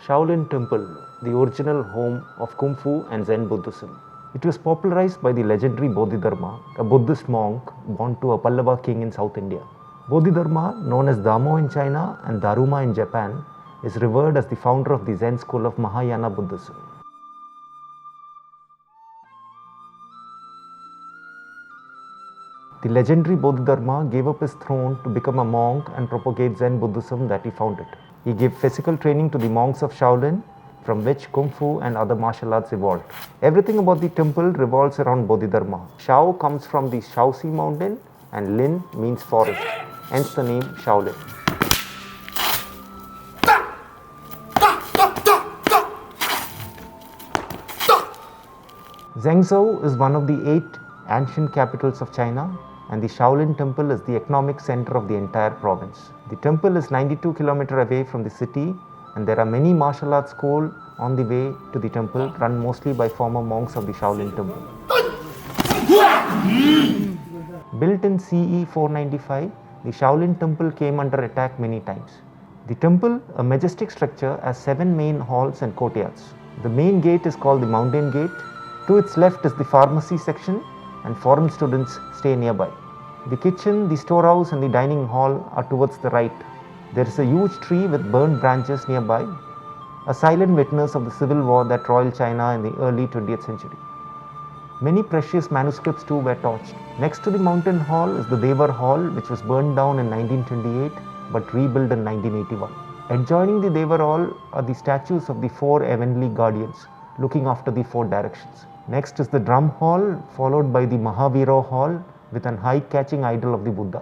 Shaolin Temple, the original home of Kung Fu and Zen Buddhism. It was popularized by the legendary Bodhidharma, a Buddhist monk born to a Pallava king in South India. Bodhidharma, known as Damo in China and Daruma in Japan, is revered as the founder of the Zen school of Mahayana Buddhism. The legendary Bodhidharma gave up his throne to become a monk and propagate Zen Buddhism that he founded. He gave physical training to the monks of Shaolin, from which Kung Fu and other martial arts evolved. Everything about the temple revolves around Bodhidharma. Shao comes from the Shaoxi mountain and Lin means forest, hence the name Shaolin. Zhengzhou is one of the 8 ancient capitals of China, and the Shaolin Temple is the economic center of the entire province. The temple is 92 km away from the city, and there are many martial arts schools on the way to the temple, run mostly by former monks of the Shaolin Temple. Built in CE 495, the Shaolin Temple came under attack many times. The temple, a majestic structure, has 7 main halls and courtyards. The main gate is called the Mountain Gate. To its left is the pharmacy section, and foreign students stay nearby. The kitchen, the storehouse and the dining hall are towards the right. There is a huge tree with burned branches nearby, a silent witness of the civil war that roiled China in the early 20th century. Many precious manuscripts too were torched. Next to the mountain hall is the Devar Hall, which was burned down in 1928 but rebuilt in 1981. Adjoining the Devar Hall are the statues of the 4 heavenly guardians looking after the 4 directions. Next is the Drum Hall, followed by the Mahavira Hall with an eye-catching idol of the Buddha.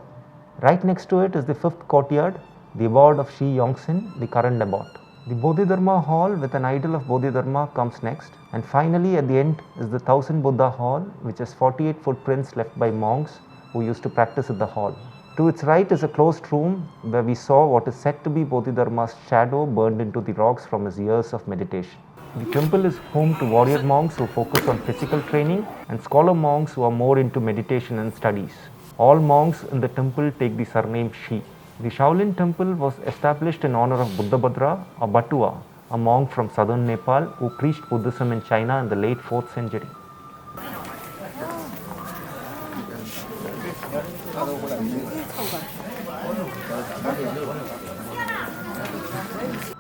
Right next to it is the 5th courtyard, the abode of Shi Yongtsen, the current abbot. The Bodhidharma Hall with an idol of Bodhidharma comes next, and finally at the end is the 1000 Buddha Hall, which has 48 footprints left by monks who used to practice at the hall. To its right is a closed room where we saw what is said to be Bodhidharma's shadow burned into the rocks from his years of meditation. The temple is home to warrior monks who focus on physical training and scholar monks who are more into meditation and studies. All monks in the temple take the surname Shi. The Shaolin temple was established in honor of Buddhabhadra or Batua, a monk from southern Nepal who preached Buddhism in China in the late 4th century.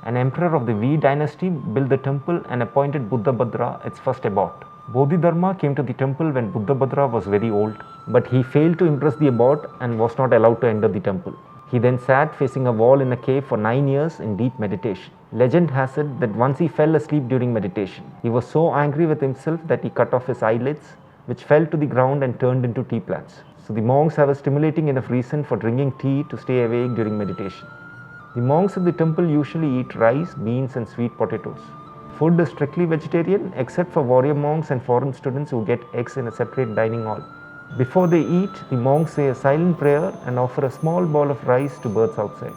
An emperor of the V dynasty built the temple and appointed Buddhabhadra its first abbot. Bodhidharma came to the temple when Buddhabhadra was very old, but he failed to impress the abbot and was not allowed to enter the temple. He then sat facing a wall in a cave for 9 years in deep meditation. Legend has it that once he fell asleep during meditation. He was so angry with himself that he cut off his eyelids, which fell to the ground and turned into tea plants. So the monks have a stimulating enough reason for drinking tea to stay awake during meditation. The monks of the temple usually eat rice, beans and sweet potatoes. Food is strictly vegetarian except for warrior monks and foreign students who get eggs in a separate dining hall. Before they eat, the monks say a silent prayer and offer a small ball of rice to birds outside.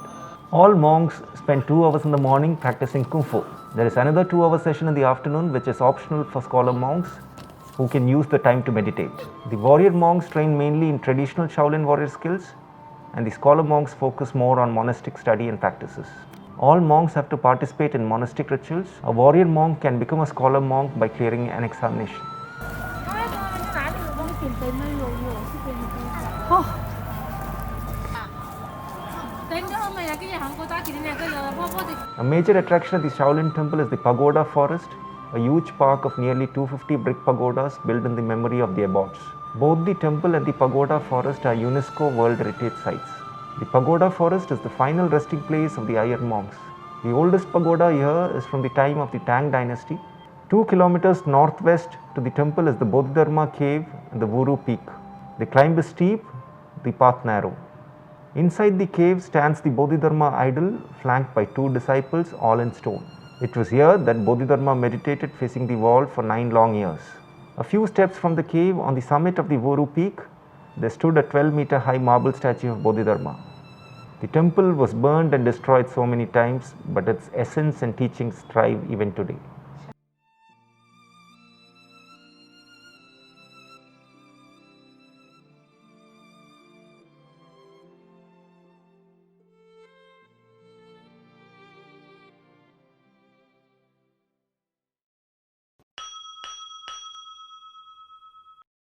All monks spend 2 hours in the morning practicing Kung Fu. There is another 2-hour session in the afternoon which is optional for scholar monks who can use the time to meditate. The warrior monks train mainly in traditional Shaolin warrior skills, and the scholar monks focus more on monastic study and practices. All monks have to participate in monastic rituals. A warrior monk can become a scholar monk by clearing an examination. A major attraction at the Shaolin Temple is the Pagoda Forest, a huge park of nearly 250 brick pagodas built in the memory of the abbots. Both the temple and the Pagoda Forest are UNESCO World Heritage Sites. The Pagoda Forest is the final resting place of the iron monks. The oldest pagoda here is from the time of the Tang dynasty. 2 kilometers northwest to the temple is the Bodhidharma cave and the Wuru peak. The climb is steep, the path narrow. Inside the cave stands the Bodhidharma idol flanked by 2 disciples, all in stone. It was here that Bodhidharma meditated facing the wall for 9 long years. A few steps from the cave on the summit of the Wuru peak, there stood a 12-meter high marble statue of Bodhidharma. The temple was burned and destroyed so many times, but its essence and teachings thrive even today.